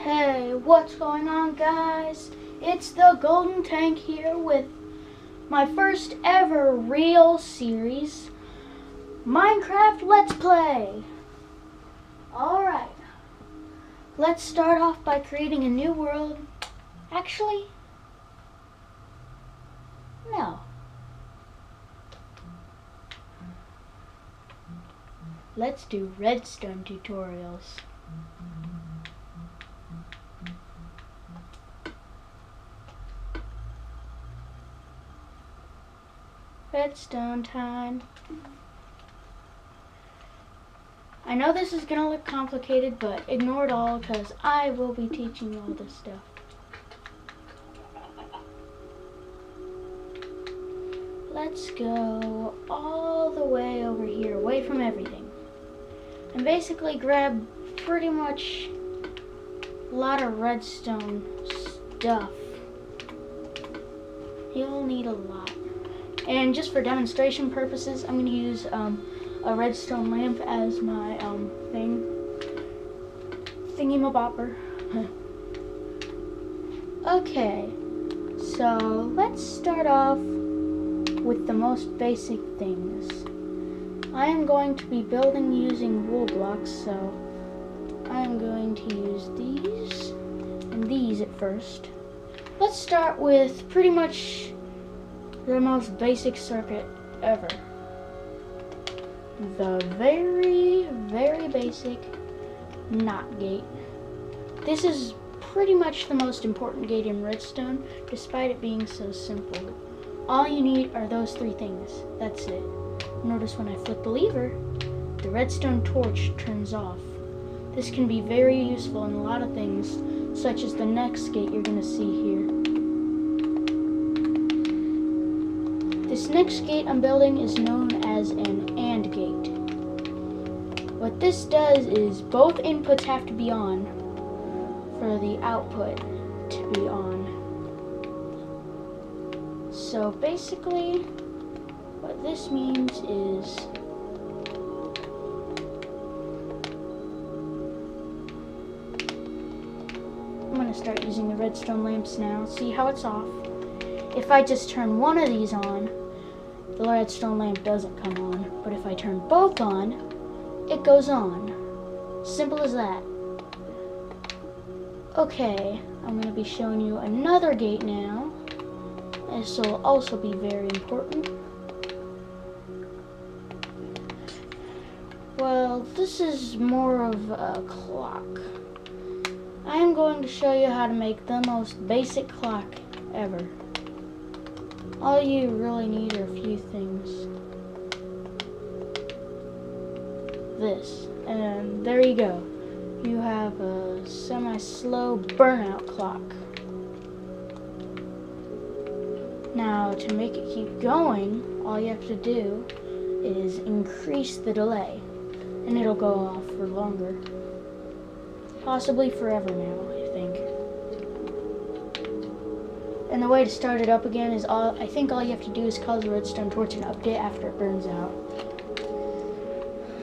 Hey, what's going on, guys? It's the Golden Tank here with my first ever real series, Minecraft Let's Play. Alright, let's start off by creating a new world. Actually, no. Let's do Redstone tutorials. Redstone time. I know this is gonna look complicated, but ignore it all because I will be teaching you all this stuff. Let's go all the way over here, away from everything, and basically grab pretty much a lot of redstone stuff. You'll need a lot. And just for demonstration purposes, I'm going to use a redstone lamp as my thingy-mabopper. Okay, so let's start off with the most basic things. I am going to be building using wool blocks, so I am going to use these and these at first. Let's start with pretty much the most basic circuit ever. The very, very basic NOT gate. This is pretty much the most important gate in Redstone, despite it being so simple. All you need are those three things. That's it. Notice when I flip the lever, the redstone torch turns off. This can be very useful in a lot of things, such as the next gate you're going to see here. This next gate I'm building is known as an AND gate. What this does is both inputs have to be on for the output to be on. So basically, what this means is I'm going to start using the redstone lamps now. See how it's off? If I just turn one of these on, the redstone lamp doesn't come on. But if I turn both on, it goes on. Simple as that. Okay, I'm going to be showing you another gate now. This will also be very important. Well, this is more of a clock. I am going to show you how to make the most basic clock ever. All you really need are a few things. This, and there you go. You have a semi-slow burnout clock. Now, to make it keep going, all you have to do is increase the delay, and it'll go off for longer. Possibly forever now, I think. And the way to start it up again is I think all you have to do is cause the redstone torch an update after it burns out.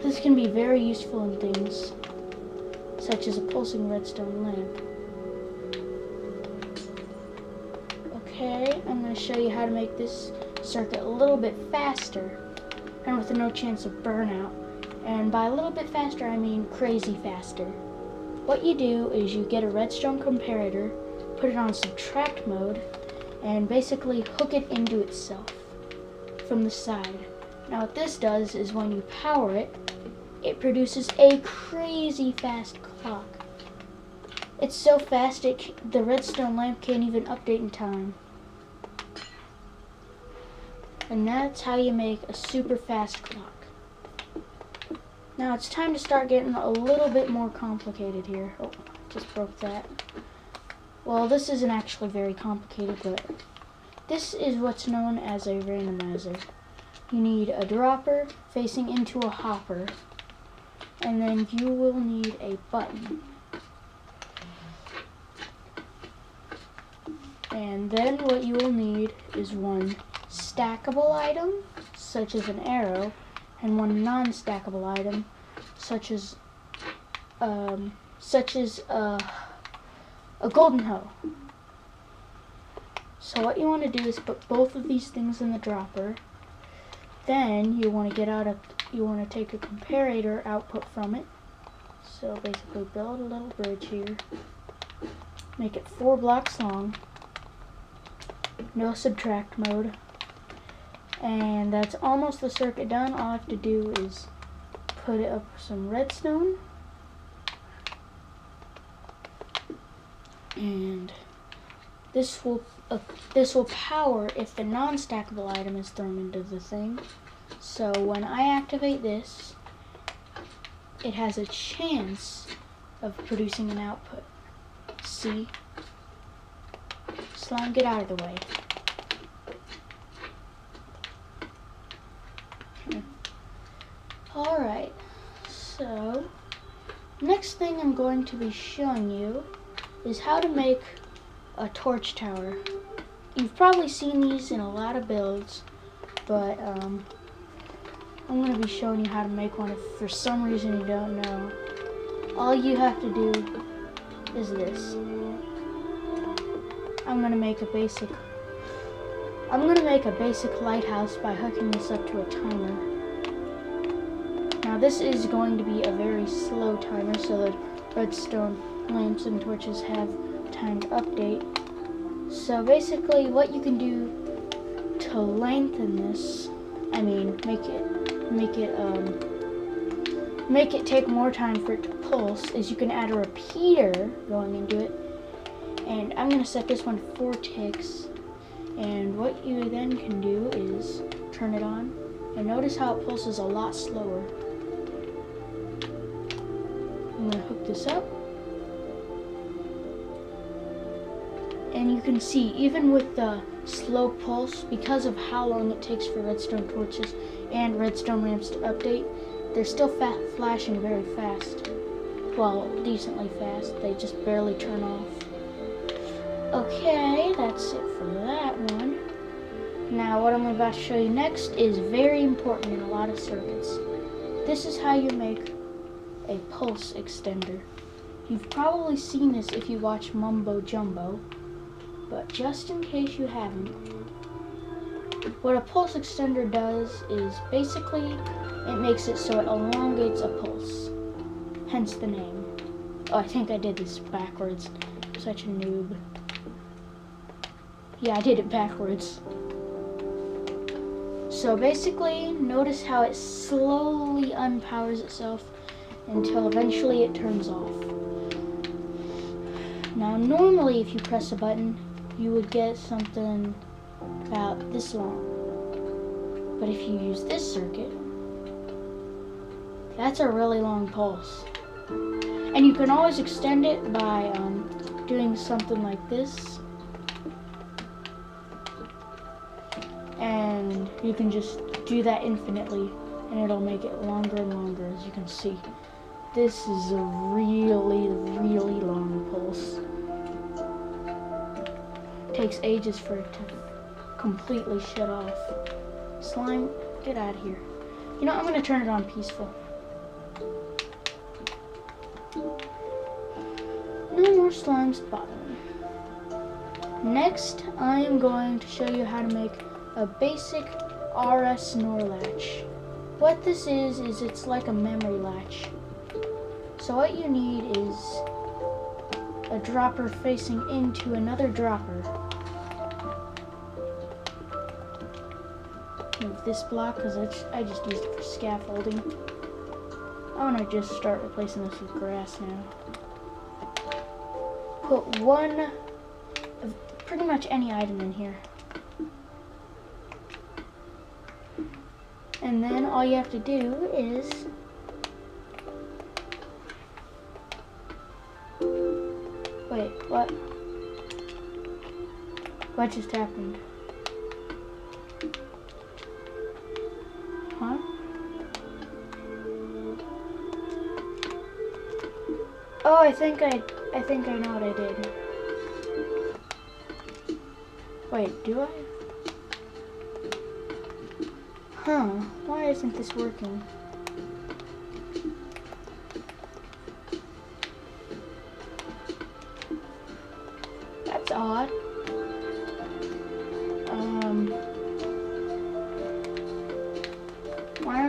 This can be very useful in things such as a pulsing redstone lamp. Okay, I'm going to show you how to make this circuit a little bit faster and with no chance of burnout. And by a little bit faster, I mean crazy faster. What you do is you get a redstone comparator, put it on subtract mode, and basically hook it into itself from the side. Now what this does is when you power it, it produces a crazy fast clock. It's so fast the redstone lamp can't even update in time. And that's how you make a super fast clock. Now it's time to start getting a little bit more complicated here. Oh, just broke that. Well, this isn't actually very complicated, but this is what's known as a randomizer. You need a dropper facing into a hopper, and then you will need a button. And then what you will need is one stackable item, such as an arrow, and one non-stackable item, such as a a golden hoe. So what you want to do is put both of these things in the dropper. Then you want to take a comparator output from it. So basically build a little bridge here. Make it 4 blocks long. No subtract mode. And that's almost the circuit done. All I have to do is put it up with some redstone. And this will power if the non-stackable item is thrown into the thing. So when I activate this, it has a chance of producing an output. See? Slime, get out of the way. Alright, so next thing I'm going to be showing you is how to make a torch tower. You've probably seen these in a lot of builds, but I'm going to be showing you how to make one if for some reason you don't know. All you have to do is this. I'm going to make a basic lighthouse by hooking this up to a timer. Now this is going to be a very slow timer, so the redstone lamps and torches have time to update. So basically what you can do to lengthen this, I mean make it take more time for it to pulse, is you can add a repeater going into it. And I'm going to set this one to 4 ticks. And what you then can do is turn it on. And notice how it pulses a lot slower. I'm going to hook this up. And you can see, even with the slow pulse, because of how long it takes for redstone torches and redstone lamps to update, they're still flashing very fast. Well, decently fast. They just barely turn off. Okay, that's it for that one. Now what I'm about to show you next is very important in a lot of circuits. This is how you make a pulse extender. You've probably seen this if you watch Mumbo Jumbo, but just in case you haven't, what a pulse extender does is basically it makes it so it elongates a pulse, hence the name. Oh, I think I did this backwards. I'm such a noob. Yeah, I did it backwards. So basically, notice how it slowly unpowers itself until eventually it turns off. Now normally if you press a button, you would get something about this long. But if you use this circuit, that's a really long pulse. And you can always extend it by doing something like this. And you can just do that infinitely, and it'll make it longer and longer, as you can see. This is a really, really long pulse. It takes ages for it to completely shut off. Slime, get out of here. You know, I'm going to turn it on peaceful. No more slimes bothering. Next, I am going to show you how to make a basic RS NOR latch. What this is it's like a memory latch. So what you need is a dropper facing into another dropper. Move this block because I just used it for scaffolding. I want to just start replacing this with grass now. Put one of pretty much any item in here. And then all you have to do is wait, what? What just happened? Huh? Oh, I think I know what I did. Wait, do I? Huh, why isn't this working?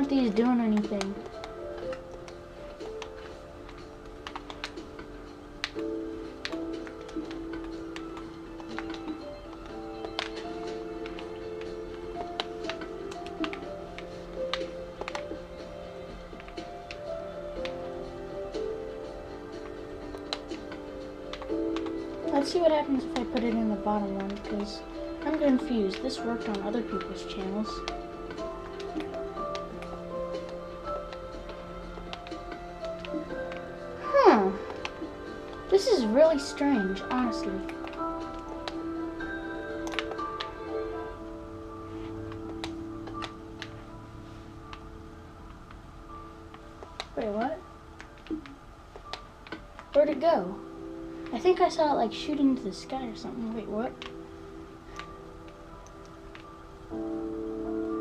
aren't these doing anything? Let's see what happens if I put it in the bottom one, because I'm confused. This worked on other people's channels. Huh. This is really strange, honestly. Wait, what? Where'd it go? I think I saw it like shoot into the sky or something. Wait, what?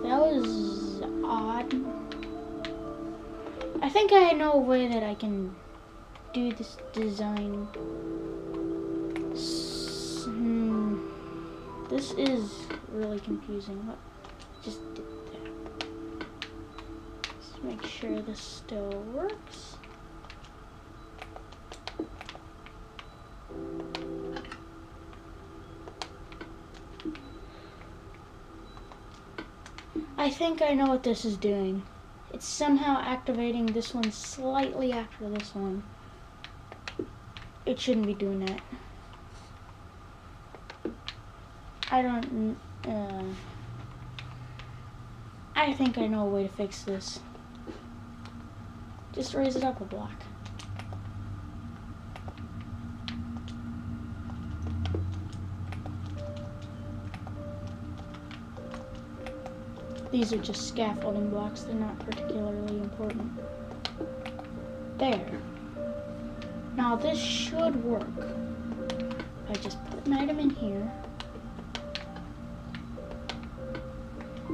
That was odd. I think I know a way that I can do this design. This is really confusing. What? Just did that. Let's make sure this still works. I think I know what this is doing. It's somehow activating this one slightly after this one. It shouldn't be doing that. I think I know a way to fix this. Just raise it up a block. These are just scaffolding blocks, they're not particularly important. There. Now this should work. I just put an item in here.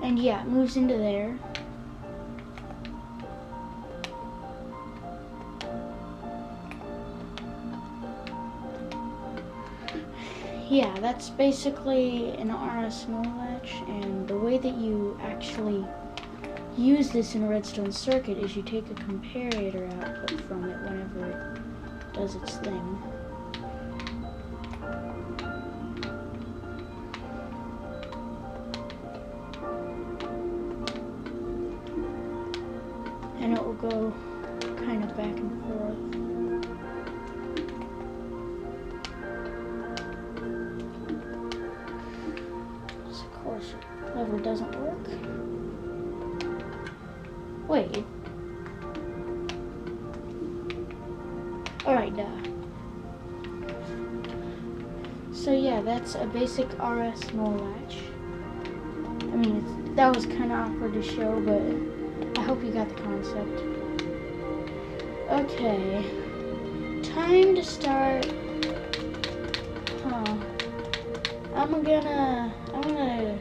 And yeah, it moves into there. Yeah, that's basically an RS null latch, and the way that you actually use this in a redstone circuit is you take a comparator output from it whenever it does its thing. And it will go kind of back and forth. Lever doesn't work. Wait. Alright, so yeah, that's a basic RS null latch. I mean, that was kind of awkward to show, but I hope you got the concept. Okay. Time to start. I'm gonna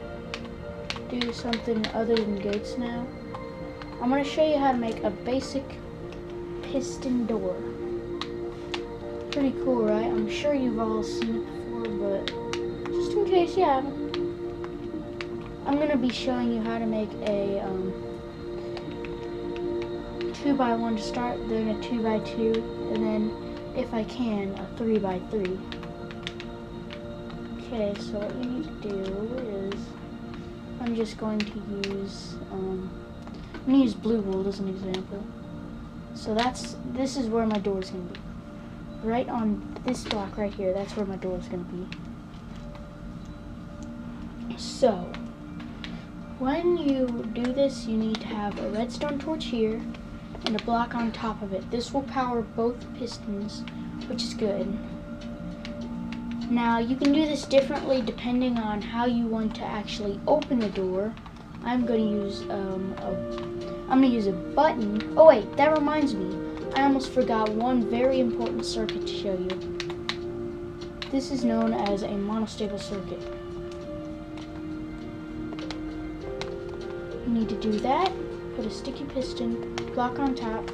do something other than gates now. I'm gonna show you how to make a basic piston door. Pretty cool, right? I'm sure you've all seen it before, but just in case you haven't, I'm gonna be showing you how to make a 2x1 to start, then a 2x2, and then, if I can, a 3x3. Okay, so what you need to do is, I'm just going to use, I'm going to use blue wool as an example. So this is where my door is going to be. Right on this block right here, that's where my door is going to be. So, when you do this, you need to have a redstone torch here and a block on top of it. This will power both pistons, which is good. Now, you can do this differently depending on how you want to actually open the door. I'm going to use a button. Oh wait, that reminds me. I almost forgot one very important circuit to show you. This is known as a monostable circuit. You need to do that. Put a sticky piston, block on top,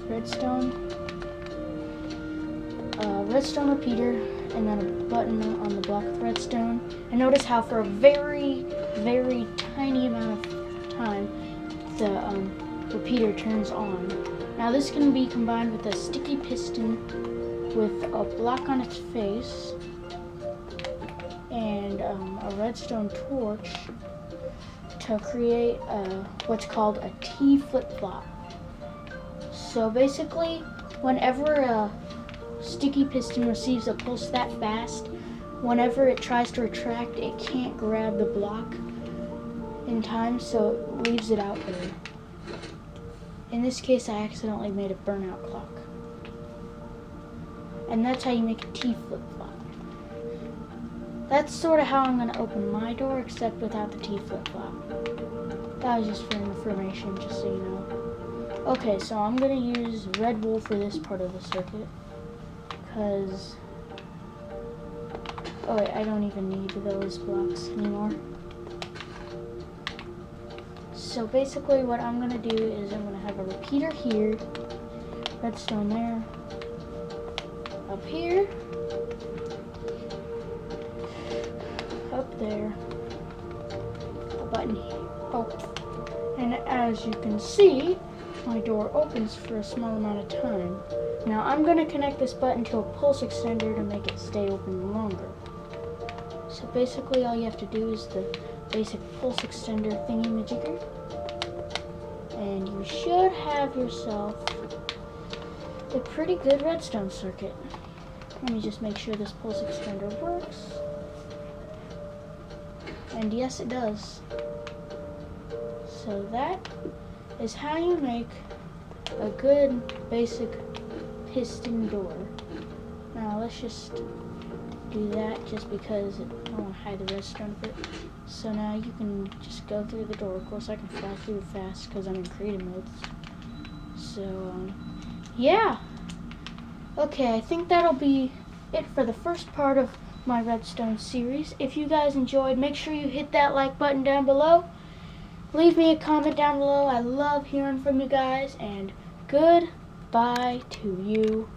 redstone repeater, and then a button on the block with redstone. And notice how for a very, very tiny amount of time, the repeater turns on. Now this can be combined with a sticky piston with a block on its face and a redstone torch to create what's called a T flip-flop. So basically, whenever a sticky piston receives a pulse that fast, whenever it tries to retract, it can't grab the block in time, so it leaves it out there. In this case, I accidentally made a burnout clock. And that's how you make a T flip-flop. That's sort of how I'm going to open my door, except without the T flip-flop. That was just for information, just so you know. Okay, so I'm going to use red wool for this part of the circuit, because... oh wait, I don't even need those blocks anymore. So basically what I'm going to do is I'm going to have a repeater here, redstone there, up here, up there, a button here. Oh, and as you can see, my door opens for a small amount of time. Now I'm going to connect this button to a pulse extender to make it stay open longer. So basically all you have to do is the basic pulse extender thingy-majigger, and you should have yourself a pretty good redstone circuit. Let me just make sure this pulse extender works. And yes, it does. So that is how you make a good basic piston door. Now let's just do that just because I want to hide the redstone a bit. So now you can just go through the door. Of course I can fly through fast because I'm in creative mode. So yeah. Okay, I think that'll be it for the first part of my redstone series. If you guys enjoyed, make sure you hit that like button down below. Leave me a comment down below. I love hearing from you guys, and goodbye to you